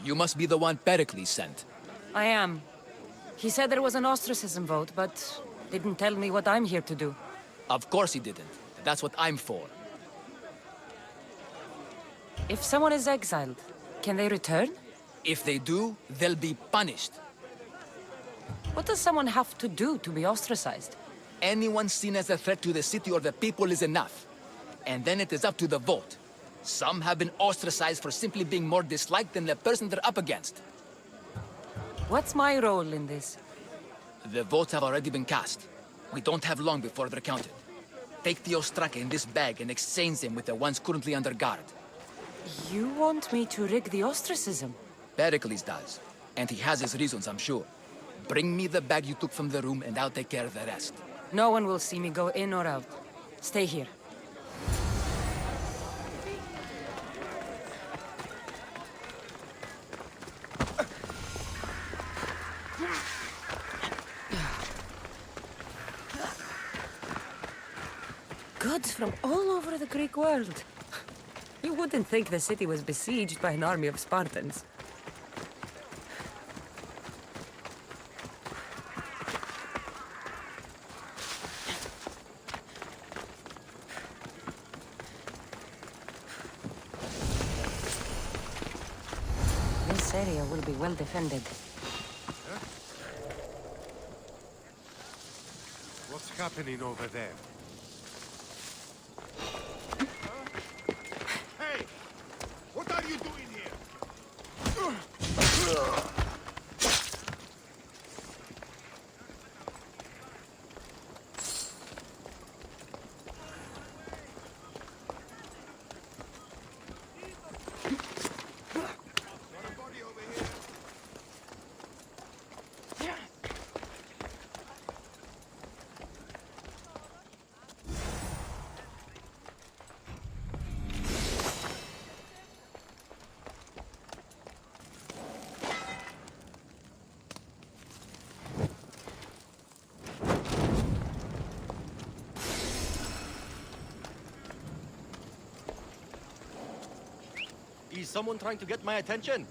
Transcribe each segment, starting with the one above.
You must be the one Perikles sent. I am. He said there was an ostracism vote, but didn't tell me what I'm here to do. Of course he didn't. That's what I'm for. If someone is exiled, can they return? If they do, they'll be punished. What does someone have to do to be ostracized? Anyone seen as a threat to the city or the people is enough. And then it is up to the vote. Some have been ostracized for simply being more disliked than the person they're up against. What's my role in this? The votes have already been cast. We don't have long before they're counted. Take the Ostraka in this bag and exchange them with the ones currently under guard. You want me to rig the ostracism? Pericles does. And he has his reasons, I'm sure. Bring me the bag you took from the room and I'll take care of the rest. No one will see me go in or out. Stay here. Goods from all over the Greek world. You wouldn't think the city was besieged by an army of Spartans. This area will be well defended. What's happening over there? Hey! What are you doing here? Is someone trying to get my attention?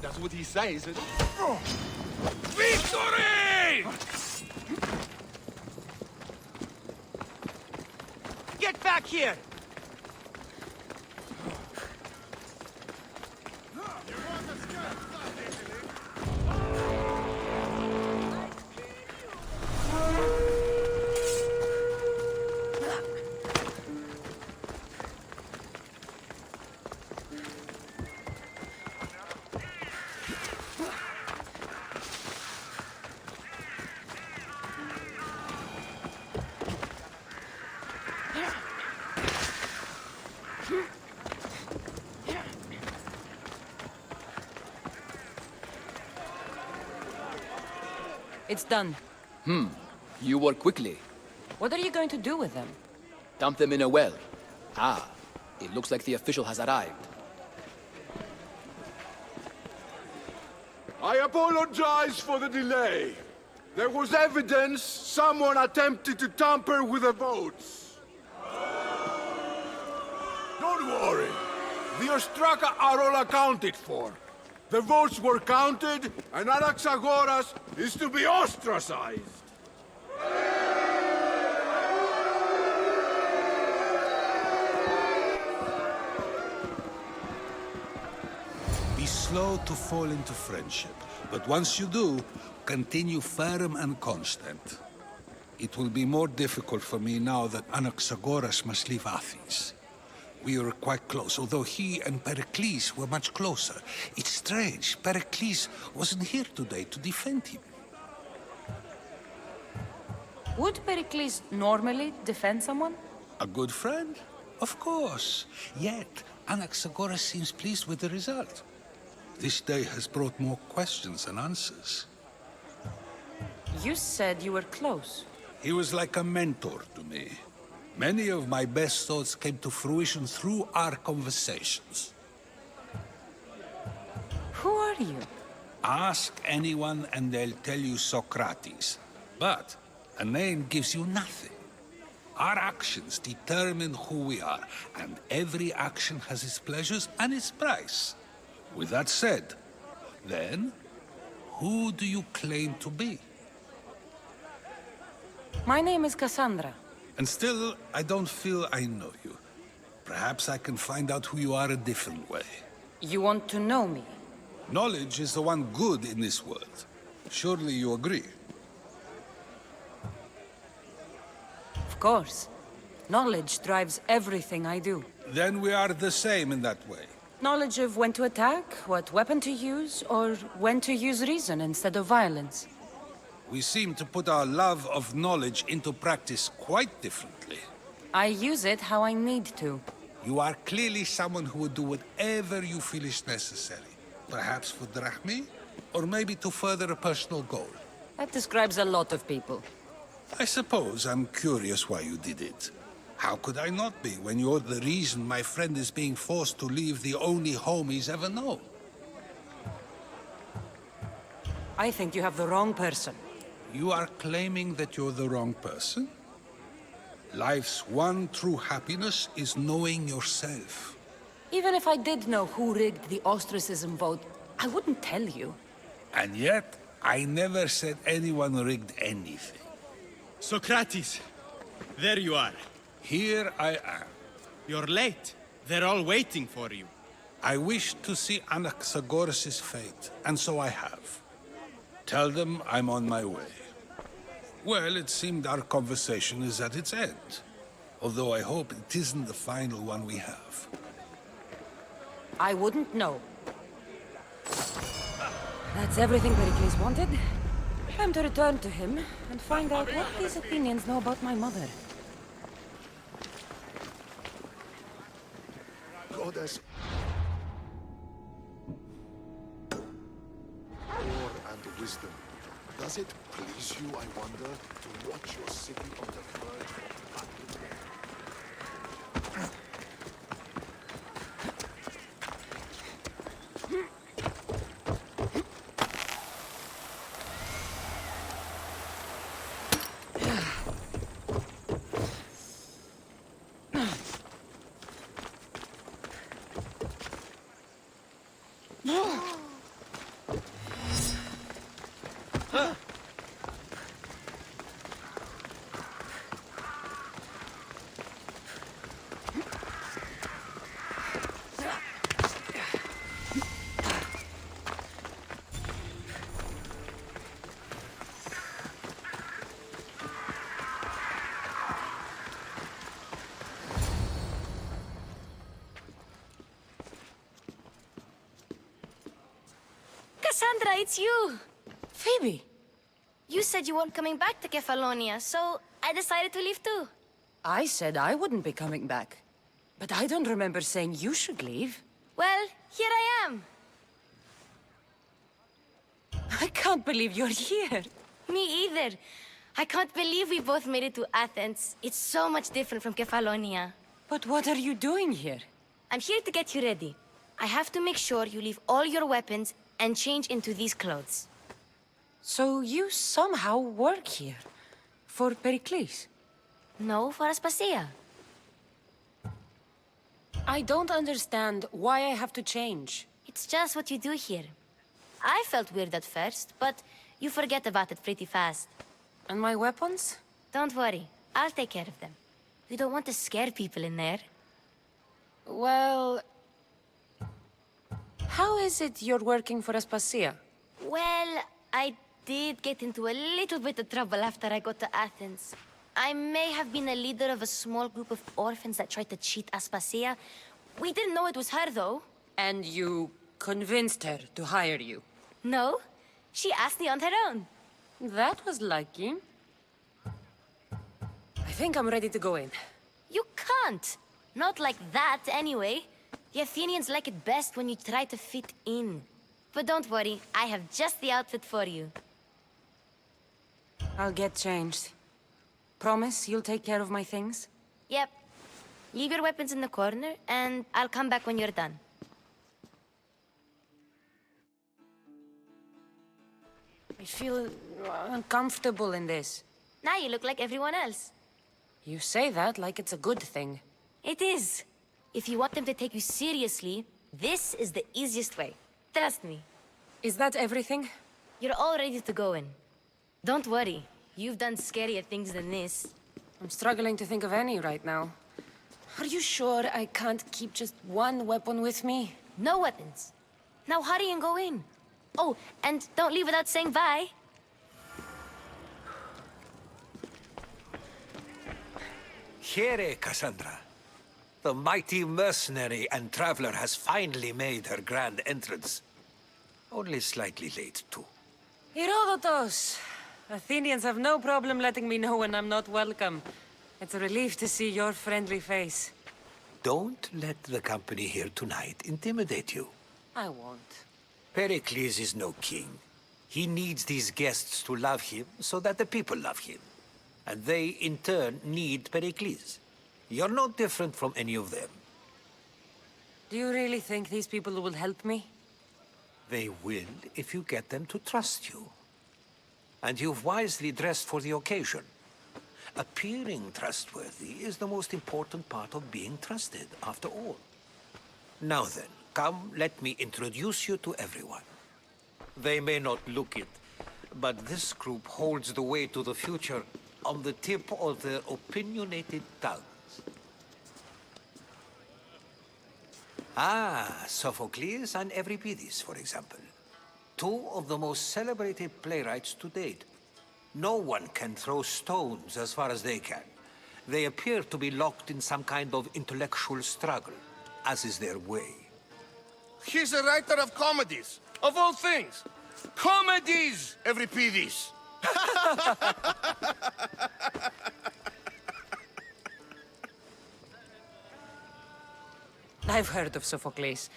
That's what he says. Victory! Get back here! It's done. You work quickly. What are you going to do with them? Dump them in a well. Ah, it looks like the official has arrived. I apologize for the delay. There was evidence someone attempted to tamper with the votes. Don't worry. The Ostraka are all accounted for. The votes were counted, and Anaxagoras is to be ostracized. Be slow to fall into friendship, but once you do, continue firm and constant. It will be more difficult for me now that Anaxagoras must leave Athens. We were quite close, although he and Perikles were much closer. It's strange, Perikles wasn't here today to defend him. Would Pericles normally defend someone? A good friend? Of course. Yet, Anaxagoras seems pleased with the result. This day has brought more questions than answers. You said you were close. He was like a mentor to me. Many of my best thoughts came to fruition through our conversations. Who are you? Ask anyone and they'll tell you Socrates. But a name gives you nothing. Our actions determine who we are, and every action has its pleasures and its price. With that said, then, who do you claim to be? My name is Cassandra. And still, I don't feel I know you. Perhaps I can find out who you are a different way. You want to know me? Knowledge is the one good in this world. Surely you agree? Of course. Knowledge drives everything I do. Then we are the same in that way. Knowledge of when to attack, what weapon to use, or when to use reason instead of violence. We seem to put our love of knowledge into practice quite differently. I use it how I need to. You are clearly someone who would do whatever you feel is necessary. Perhaps for drachmi, or maybe to further a personal goal. That describes a lot of people. I suppose I'm curious why you did it. How could I not be when you're the reason my friend is being forced to leave the only home he's ever known? I think you have the wrong person. You are claiming that you're the wrong person? Life's one true happiness is knowing yourself. Even if I did know who rigged the ostracism vote, I wouldn't tell you. And yet, I never said anyone rigged anything. Socrates, there you are. Here I am. You're late. They're all waiting for you. I wish to see Anaxagoras' fate, and so I have. Tell them I'm on my way. Well, it seemed our conversation is at its end. Although I hope it isn't the final one we have. I wouldn't know. That's everything Pericles wanted. Time to return to him and find out what these opinions know about my mother. Goddess. War and wisdom. Does it please you, I wonder, to watch your city on the verge of battle? Cassandra, it's you! Phoebe! You said you weren't coming back to Kefalonia, so I decided to leave too. I said I wouldn't be coming back. But I don't remember saying you should leave. Well, here I am. I can't believe you're here. Me either. I can't believe we both made it to Athens. It's so much different from Kefalonia. But what are you doing here? I'm here to get you ready. I have to make sure you leave all your weapons and change into these clothes. So you somehow work here? For Pericles? No, for Aspasia. I don't understand why I have to change. It's just what you do here. I felt weird at first, but you forget about it pretty fast. And my weapons? Don't worry, I'll take care of them. We don't want to scare people in there. Well... How is it you're working for Aspasia? Well, I did get into a little bit of trouble after I got to Athens. I may have been a leader of a small group of orphans that tried to cheat Aspasia. We didn't know it was her, though. And you convinced her to hire you? No, she asked me on her own. That was lucky. I think I'm ready to go in. You can't. Not like that, anyway. The Athenians like it best when you try to fit in. But don't worry, I have just the outfit for you. I'll get changed. Promise you'll take care of my things? Yep. Leave your weapons in the corner, and I'll come back when you're done. I feel uncomfortable in this. Now you look like everyone else. You say that like it's a good thing. It is. If you want them to take you seriously, this is the easiest way. Trust me. Is that everything? You're all ready to go in. Don't worry. You've done scarier things than this. I'm struggling to think of any right now. Are you sure I can't keep just one weapon with me? No weapons. Now hurry and go in. Oh, and don't leave without saying bye. Here, Cassandra. The mighty mercenary and traveler has finally made her grand entrance. Only slightly late, too. Herodotus! Athenians have no problem letting me know when I'm not welcome. It's a relief to see your friendly face. Don't let the company here tonight intimidate you. I won't. Perikles is no king. He needs these guests to love him so that the people love him. And they, in turn, need Perikles. You're no different from any of them. Do you really think these people will help me? They will if you get them to trust you. And you've wisely dressed for the occasion. Appearing trustworthy is the most important part of being trusted, after all. Now then, come, let me introduce you to everyone. They may not look it, but this group holds the way to the future on the tip of their opinionated tongues. Ah, Sophocles and Euripides, for example. Two of the most celebrated playwrights to date. No one can throw stones as far as they can. They appear to be locked in some kind of intellectual struggle, as is their way. He's a writer of comedies, of all things. Comedies, Euripides. I've heard of Sophocles.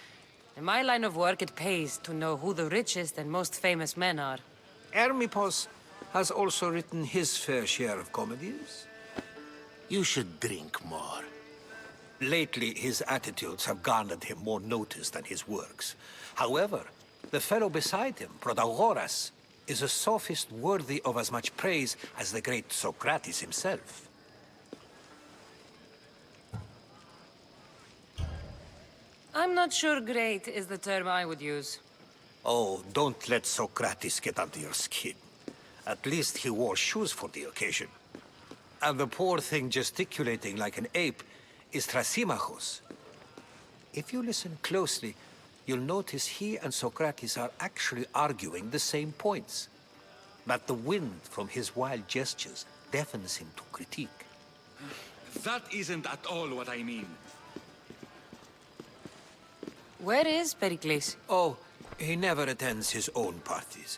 In my line of work, it pays to know who the richest and most famous men are. Hermippos has also written his fair share of comedies. You should drink more. Lately, his attitudes have garnered him more notice than his works. However, the fellow beside him, Protagoras, is a sophist worthy of as much praise as the great Socrates himself. I'm not sure great is the term I would use. Oh, don't let Socrates get under your skin. At least he wore shoes for the occasion. And the poor thing gesticulating like an ape is Thrasymachos. If you listen closely, you'll notice he and Socrates are actually arguing the same points. But the wind from his wild gestures deafens him to critique. That isn't at all what I mean. Where is Perikles? Oh, he never attends his own parties.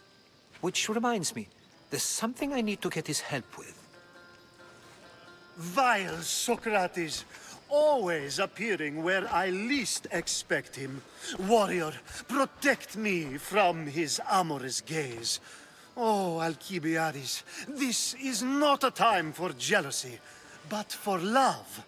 Which reminds me, there's something I need to get his help with. Vile Socrates, always appearing where I least expect him. Warrior, protect me from his amorous gaze. Oh, Alcibiades, this is not a time for jealousy, but for love.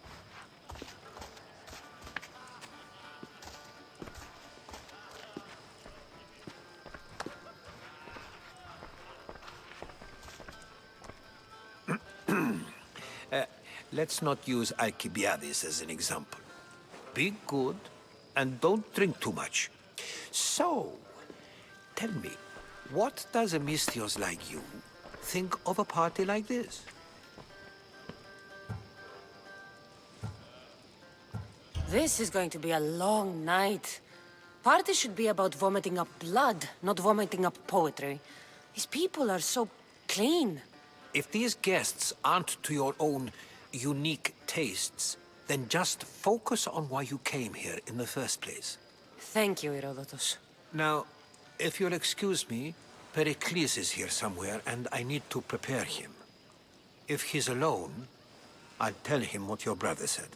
Let's not use Alcibiades as an example. Be good, and don't drink too much. So, tell me, what does a Mystios like you think of a party like this? This is going to be a long night. Party should be about vomiting up blood, not vomiting up poetry. These people are so clean. If these guests aren't to your own unique tastes, then just focus on why you came here in the first place. Thank you, Herodotus. Now, if you'll excuse me, Perikles is here somewhere, and I need to prepare him. If he's alone, I'll tell him what your brother said.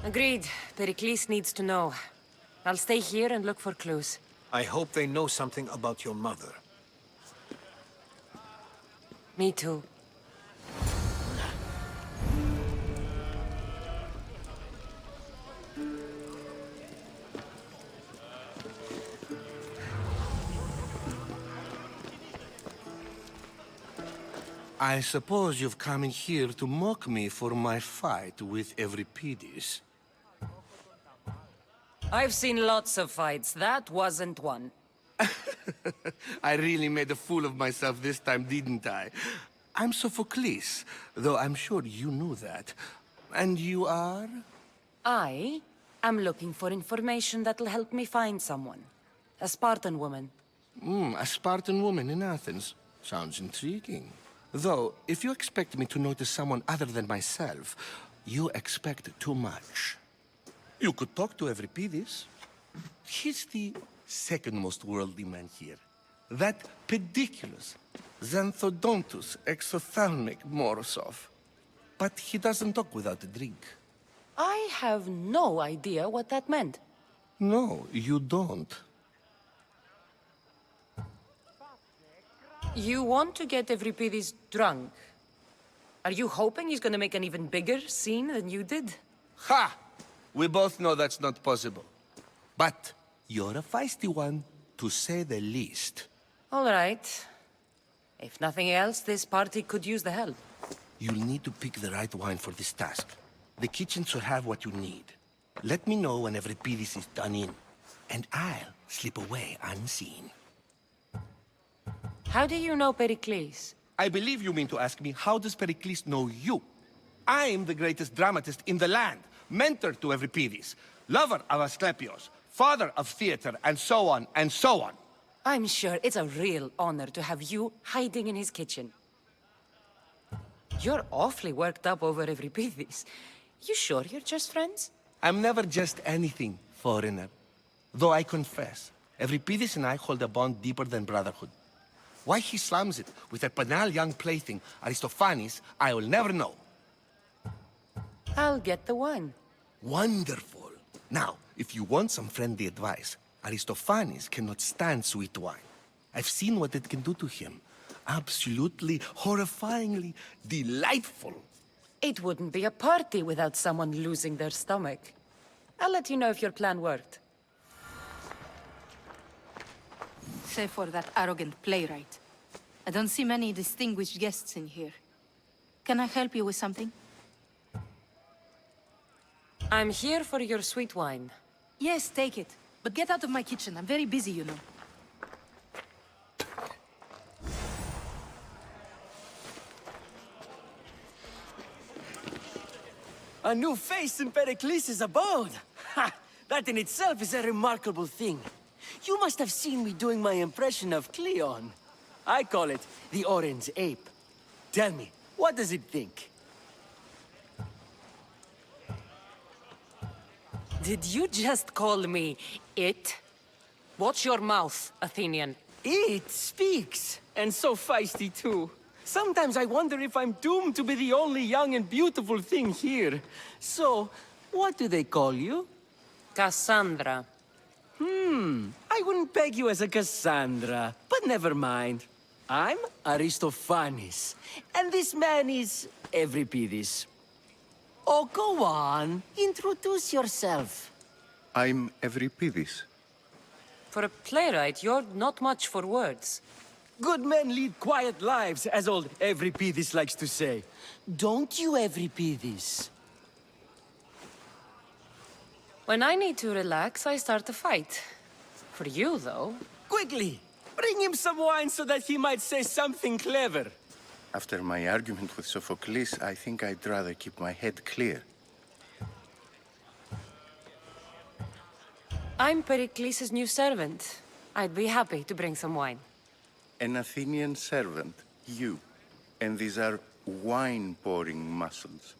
Agreed. Perikles needs to know. I'll stay here and look for clues. I hope they know something about your mother. Me too. I suppose you've come in here to mock me for my fight with Euripides. I've seen lots of fights. That wasn't one. I really made a fool of myself this time, didn't I? I'm Sophocles, though I'm sure you knew that. And you are? I am looking for information that'll help me find someone. A Spartan woman. A Spartan woman in Athens. Sounds intriguing. Though, if you expect me to notice someone other than myself, you expect too much. You could talk to Euripides. He's the second most worldly man here. That pediculous, xanthodontus exophthalmic Morosov. But he doesn't talk without a drink. I have no idea what that meant. No, you don't. You want to get Euripides drunk? Are you hoping he's gonna make an even bigger scene than you did? Ha! We both know that's not possible. But you're a feisty one, to say the least. All right. If nothing else, this party could use the help. You'll need to pick the right wine for this task. The kitchen should have what you need. Let me know when Euripides is done in, and I'll slip away unseen. How do you know Perikles? I believe you mean to ask me, how does Pericles know you? I'm the greatest dramatist in the land, mentor to Euripides, lover of Asclepios, father of theater, and so on, and so on. I'm sure it's a real honor to have you hiding in his kitchen. You're awfully worked up over Euripides. You sure you're just friends? I'm never just anything, foreigner. Though I confess, Euripides and I hold a bond deeper than brotherhood. Why he slams it with a banal young plaything, Aristophanes, I will never know. I'll get the wine. Wonderful. Now, if you want some friendly advice, Aristophanes cannot stand sweet wine. I've seen what it can do to him. Absolutely, horrifyingly delightful. It wouldn't be a party without someone losing their stomach. I'll let you know if your plan worked. Save for that arrogant playwright. I don't see many distinguished guests in here. Can I help you with something? I'm here for your sweet wine. Yes, take it. But get out of my kitchen. I'm very busy, you know. A new face in Perikles' abode! Ha! That in itself is a remarkable thing. You must have seen me doing my impression of Cleon. I call it the Orange Ape. Tell me, what does it think? Did you just call me it? Watch your mouth, Athenian. It speaks, and so feisty too. Sometimes I wonder if I'm doomed to be the only young and beautiful thing here. So, what do they call you? Cassandra. I wouldn't peg you as a Cassandra, but never mind. I'm Aristophanes, and this man is Euripides. Oh, go on. Introduce yourself. I'm Euripides. For a playwright, you're not much for words. Good men lead quiet lives, as old Euripides likes to say. Don't you, Euripides? When I need to relax, I start a fight. For you, though... Quickly! Bring him some wine so that he might say something clever. After my argument with Sophocles, I think I'd rather keep my head clear. I'm Perikles' new servant. I'd be happy to bring some wine. An Athenian servant, you. And these are wine-pouring muscles.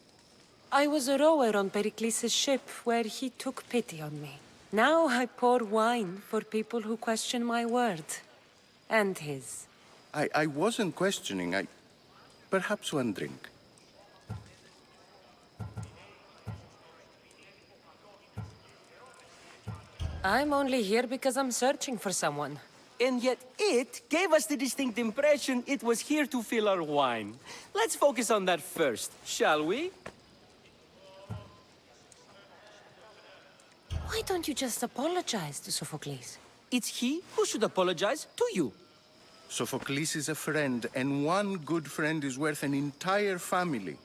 I was a rower on Perikles' ship where he took pity on me. Now I pour wine for people who question my word. And his. I wasn't questioning. Perhaps one drink. I'm only here because I'm searching for someone. And yet it gave us the distinct impression it was here to fill our wine. Let's focus on that first, shall we? Why don't you just apologize to Sophocles? It's he who should apologize to you. Sophocles is a friend, and one good friend is worth an entire family.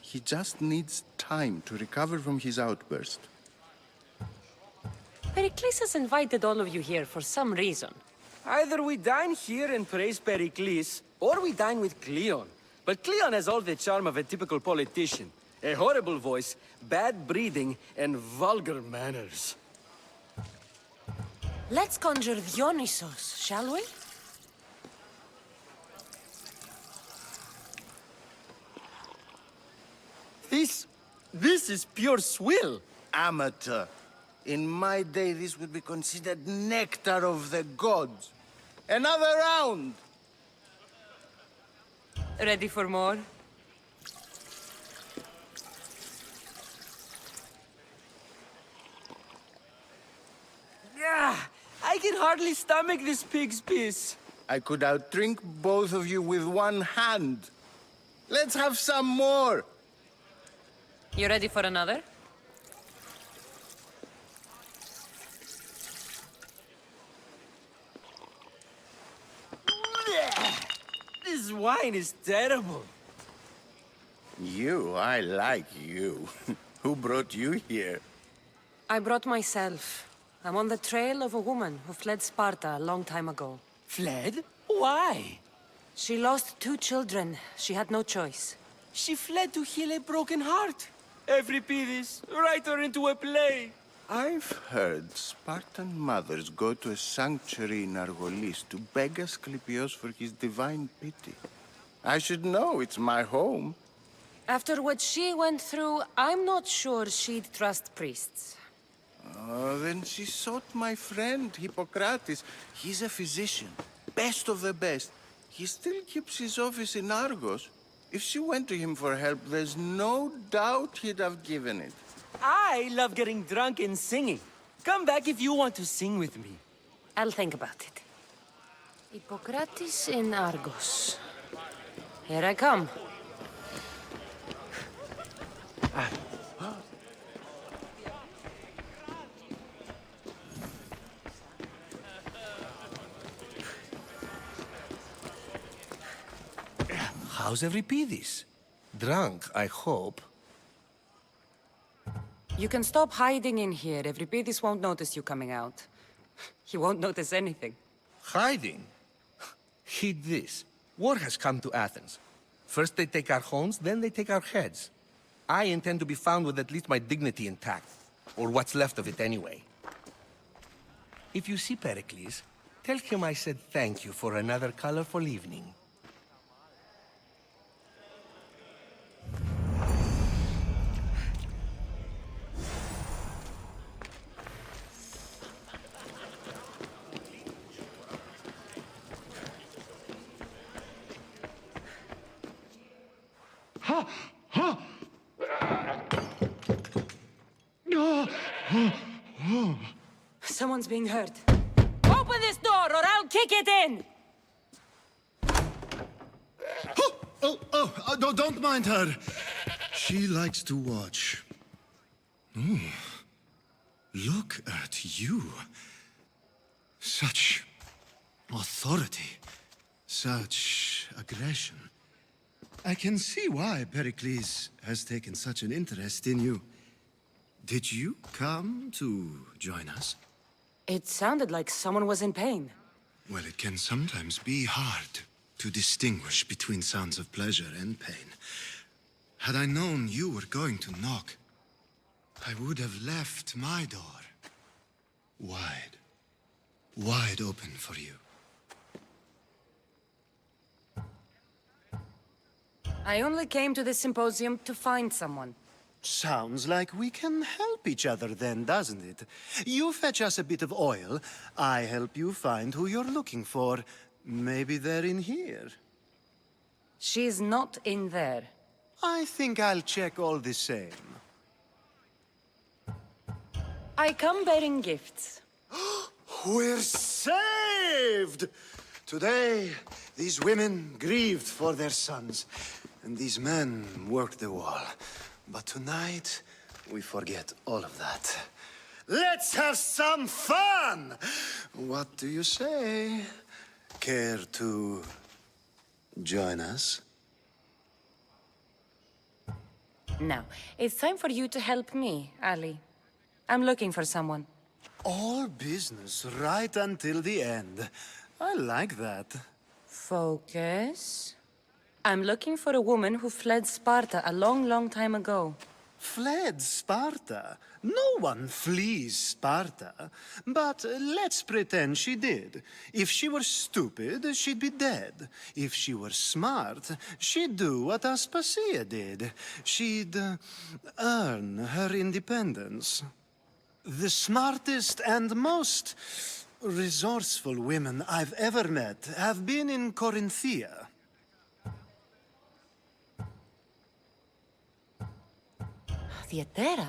He just needs time to recover from his outburst. Perikles has invited all of you here for some reason. Either we dine here and praise Perikles, or we dine with Cleon. But Cleon has all the charm of a typical politician. A horrible voice, bad breeding, and vulgar manners. Let's conjure Dionysos, shall we? This is pure swill. Amateur. In my day, this would be considered nectar of the gods. Another round! Ready for more? I can hardly stomach this pig's piss. I could outdrink both of you with one hand. Let's have some more! You ready for another? This wine is terrible. I like you. Who brought you here? I brought myself. I'm on the trail of a woman who fled Sparta a long time ago. Fled? Why? She lost 2 children. She had no choice. She fled to heal a broken heart. Euripides, write her into a play. I've heard Spartan mothers go to a sanctuary in Argolis to beg Asclepios for his divine pity. I should know, it's my home. After what she went through, I'm not sure she'd trust priests. Oh, then she sought my friend, Hippocrates. He's a physician, best of the best. He still keeps his office in Argos. If she went to him for help, there's no doubt he'd have given it. I love getting drunk and singing. Come back if you want to sing with me. I'll think about it. Hippocrates in Argos. Here I come. How's Euripides? Drunk, I hope. You can stop hiding in here. Euripides won't notice you coming out. He won't notice anything. Hiding? Heed this. War has come to Athens. First they take our homes, then they take our heads. I intend to be found with at least my dignity intact. Or what's left of it anyway. If you see Pericles, tell him I said thank you for another colorful evening. Someone's being hurt. Open this door or I'll kick it in! No, don't mind her. She likes to watch. Oh, look at you. Such authority. Such aggression. I can see why Pericles has taken such an interest in you. Did you come to join us? It sounded like someone was in pain. Well, it can sometimes be hard to distinguish between sounds of pleasure and pain. Had I known you were going to knock, I would have left my door wide open for you. I only came to this symposium to find someone. Sounds like we can help each other then, doesn't it? You fetch us a bit of oil, I help you find who you're looking for. Maybe they're in here. She's not in there. I think I'll check all the same. I come bearing gifts. We're saved! Today, these women grieved for their sons, and these men worked the wall. But tonight, we forget all of that. Let's have some fun! What do you say? Care to join us? Now, it's time for you to help me, Ali. I'm looking for someone. All business right until the end. I like that. Focus. I'm looking for a woman who fled Sparta a long, long time ago. Fled Sparta? No one flees Sparta. But let's pretend she did. If she were stupid, she'd be dead. If she were smart, she'd do what Aspasia did. She'd earn her independence. The smartest and most resourceful women I've ever met have been in Corinthia. Theatera?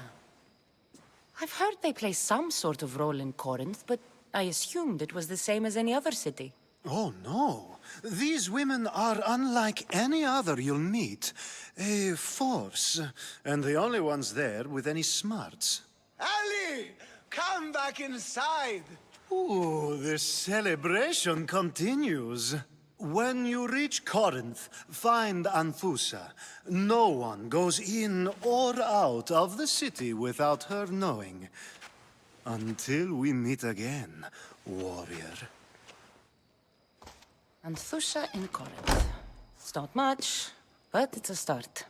I've heard they play some sort of role in Corinth, but I assumed it was the same as any other city. Oh, no. These women are unlike any other you'll meet. A force, and the only ones there with any smarts. Ali! Come back inside! Ooh, the celebration continues. When you reach Corinth, find Anfusa. No one goes in or out of the city without her knowing. Until we meet again, warrior. Anthusha in Corinth. It's not much, but it's a start.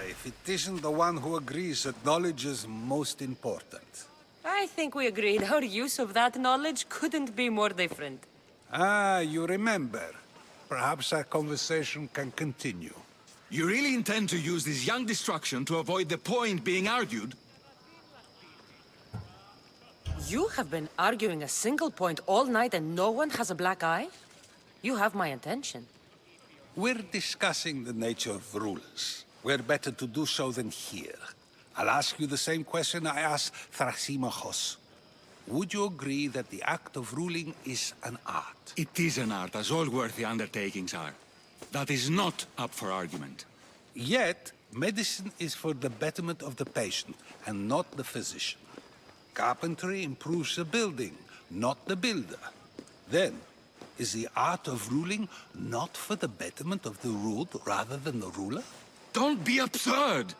If it isn't the one who agrees that knowledge is most important. I think we agreed our use of that knowledge couldn't be more different. You remember. Perhaps our conversation can continue. You really intend to use this young destruction to avoid the point being argued? You have been arguing a single point all night and no one has a black eye? You have my attention. We're discussing the nature of rulers. Where better to do so than here? I'll ask you the same question I asked Thrasymachos. Would you agree that the act of ruling is an art? It is an art, as all worthy undertakings are. That is not up for argument. Yet, medicine is for the betterment of the patient, and not the physician. Carpentry improves the building, not the builder. Then, is the art of ruling not for the betterment of the ruled rather than the ruler? Don't be absurd!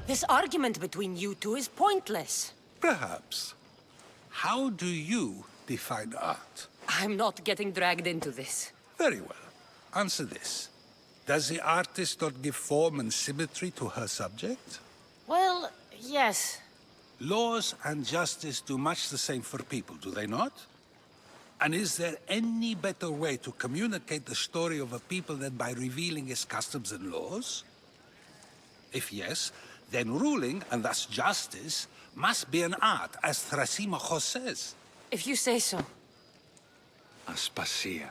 This argument between you two is pointless. Perhaps. How do you define art? I'm not getting dragged into this. Very well. Answer this. Does the artist not give form and symmetry to her subject? Well, yes. Laws and justice do much the same for people, do they not? And is there any better way to communicate the story of a people than by revealing its customs and laws? If yes, then ruling, and thus justice, must be an art, as Thrasymachos says. If you say so. Aspasia.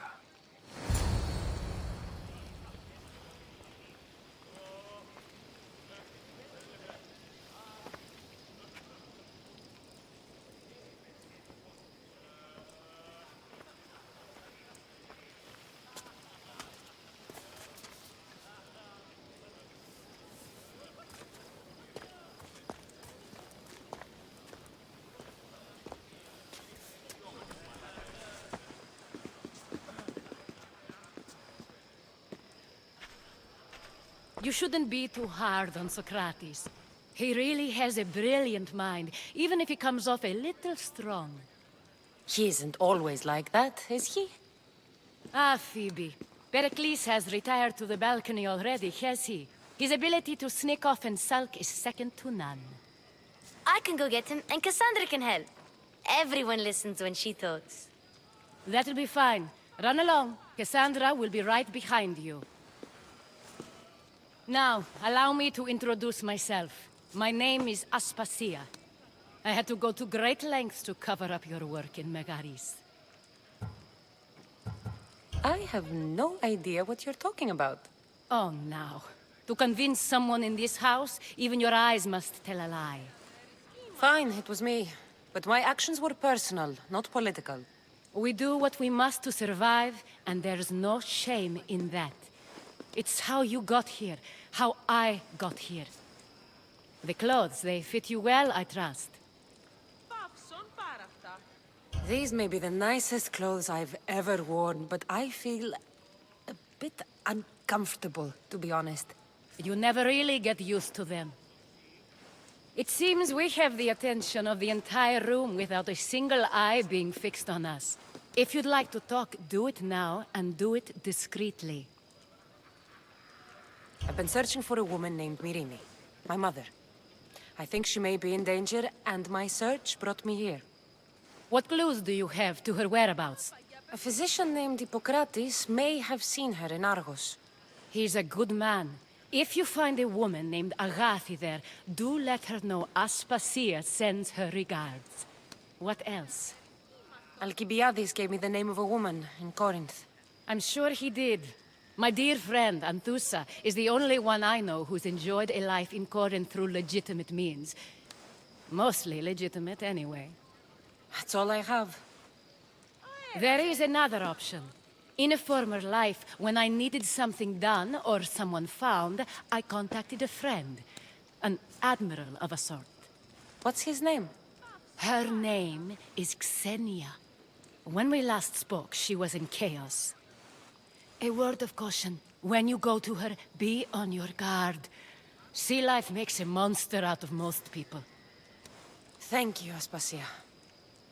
You shouldn't be too hard on Socrates. He really has a brilliant mind, even if he comes off a little strong. He isn't always like that, is he? Ah, Phoebe. Perikles has retired to the balcony already, has he? His ability to sneak off and sulk is second to none. I can go get him, and Cassandra can help. Everyone listens when she talks. That'll be fine. Run along. Cassandra will be right behind you. Now, allow me to introduce myself. My name is Aspasia. I had to go to great lengths to cover up your work in Megaris. I have no idea what you're talking about. Oh, now. To convince someone in this house, even your eyes must tell a lie. Fine, it was me. But my actions were personal, not political. We do what we must to survive, and there's no shame in that. It's how you got here, how I got here. The clothes, they fit you well, I trust. These may be the nicest clothes I've ever worn, but I feel a bit uncomfortable, to be honest. You never really get used to them. It seems we have the attention of the entire room without a single eye being fixed on us. If you'd like to talk, do it now, and do it discreetly. I've been searching for a woman named Myrine, my mother. I think she may be in danger, and my search brought me here. What clues do you have to her whereabouts? A physician named Hippocrates may have seen her in Argos. He's a good man. If you find a woman named Agathi there, do let her know Aspasia sends her regards. What else? Alcibiades gave me the name of a woman in Corinth. I'm sure he did. My dear friend, Anthusa, is the only one I know who's enjoyed a life in Corinth through legitimate means. Mostly legitimate, anyway. That's all I have. There is another option. In a former life, when I needed something done or someone found, I contacted a friend. An admiral of a sort. What's his name? Her name is Xenia. When we last spoke, she was in chaos. A word of caution. When you go to her, be on your guard. Sea life makes a monster out of most people. Thank you, Aspasia.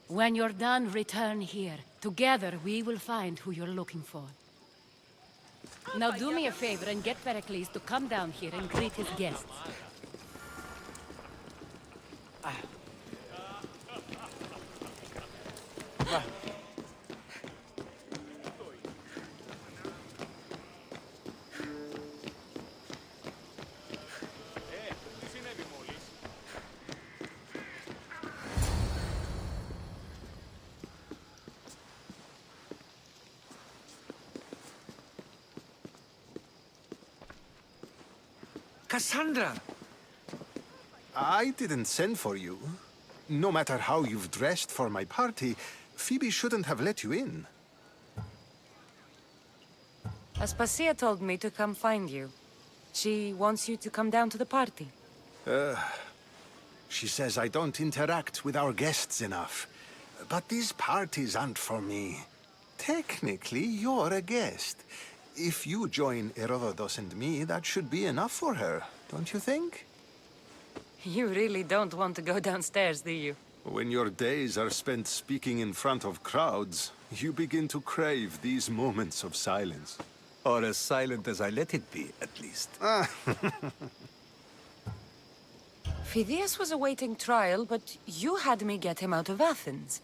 When you're done, return here. Together, we will find who you're looking for. Now do me a favor and get Perikles to come down here and greet his guests. Cassandra! I didn't send for you. No matter how you've dressed for my party, Phoebe shouldn't have let you in. Aspasia told me to come find you. She wants you to come down to the party. She says I don't interact with our guests enough. But these parties aren't for me. Technically, you're a guest. If you join Herodotus and me, that should be enough for her, don't you think? You really don't want to go downstairs, do you? When your days are spent speaking in front of crowds, you begin to crave these moments of silence. Or as silent as I let it be, at least. Phidias was awaiting trial, but you had me get him out of Athens.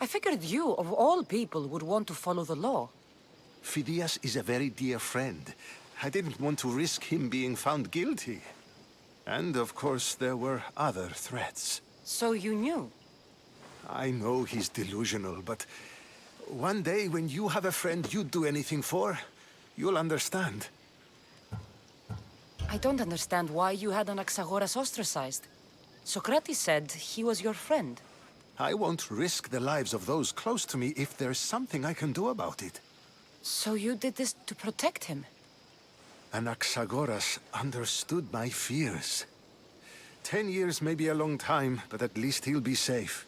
I figured you, of all people, would want to follow the law. Phidias is a very dear friend. I didn't want to risk him being found guilty. And of course, there were other threats. So you knew? I know he's delusional, but one day when you have a friend you'd do anything for, you'll understand. I don't understand why you had Anaxagoras ostracized. Socrates said he was your friend. I won't risk the lives of those close to me if there's something I can do about it. So you did this to protect him? Anaxagoras understood my fears. 10 years may be a long time, but at least he'll be safe.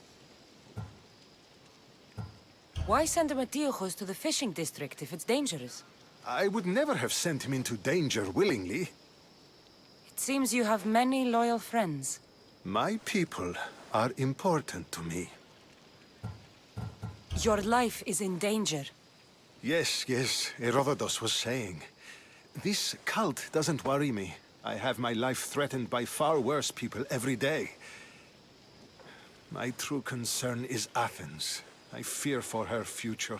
Why send Emetiochos to the fishing district if it's dangerous? I would never have sent him into danger willingly. It seems you have many loyal friends. My people are important to me. Your life is in danger. Yes, Herodotus was saying. This cult doesn't worry me. I have my life threatened by far worse people every day. My true concern is Athens. I fear for her future.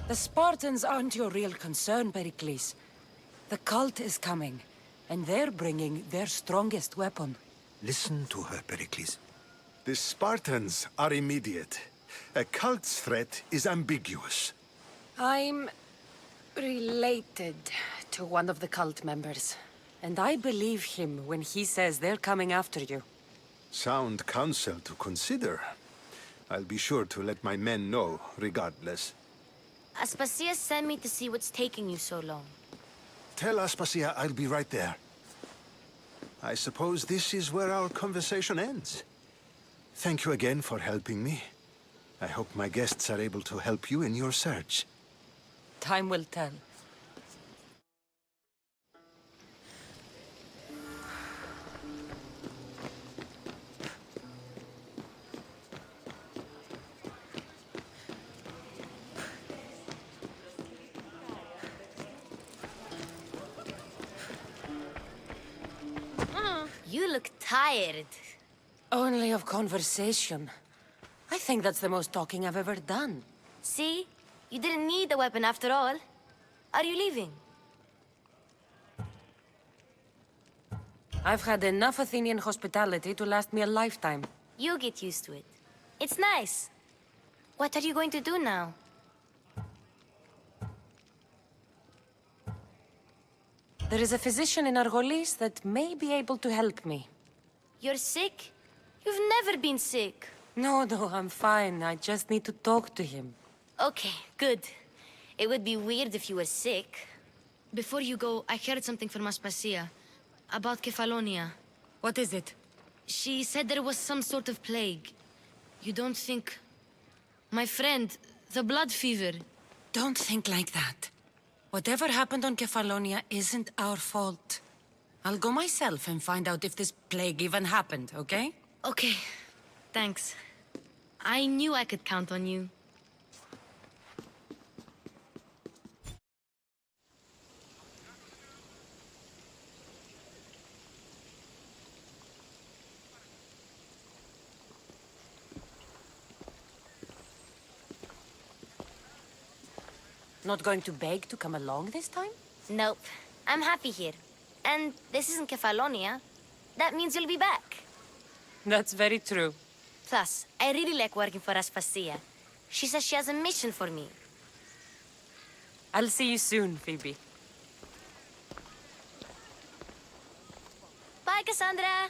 The Spartans aren't your real concern, Perikles. The cult is coming, And they're bringing their strongest weapon. Listen to her, Perikles. The Spartans are immediate. A cult's threat is ambiguous. I'm related to one of the cult members. And I believe him when he says they're coming after you. Sound counsel to consider. I'll be sure to let my men know, regardless. Aspasia sent me to see what's taking you so long. Tell Aspasia I'll be right there. I suppose this is where our conversation ends. Thank you again for helping me. I hope my guests are able to help you in your search. Time will tell. You look tired. Only of conversation. I think that's the most talking I've ever done. See? You didn't need the weapon after all. Are you leaving? I've had enough Athenian hospitality to last me a lifetime. You get used to it. It's nice. What are you going to do now? There is a physician in Argolis that may be able to help me. You're sick? You've never been sick. No, I'm fine. I just need to talk to him. Okay, good. It would be weird if you were sick. Before you go, I heard something from Aspasia. About Kefalonia. What is it? She said there was some sort of plague. You don't think... My friend, the blood fever. Don't think like that. Whatever happened on Kefalonia isn't our fault. I'll go myself and find out if this plague even happened, okay? Okay, thanks. I knew I could count on you. Not going to beg to come along this time? Nope. I'm happy here. And this isn't Kefalonia. That means you'll be back. That's very true. Plus, I really like working for Aspasia. She says she has a mission for me. I'll see you soon, Phoebe. Bye, Cassandra!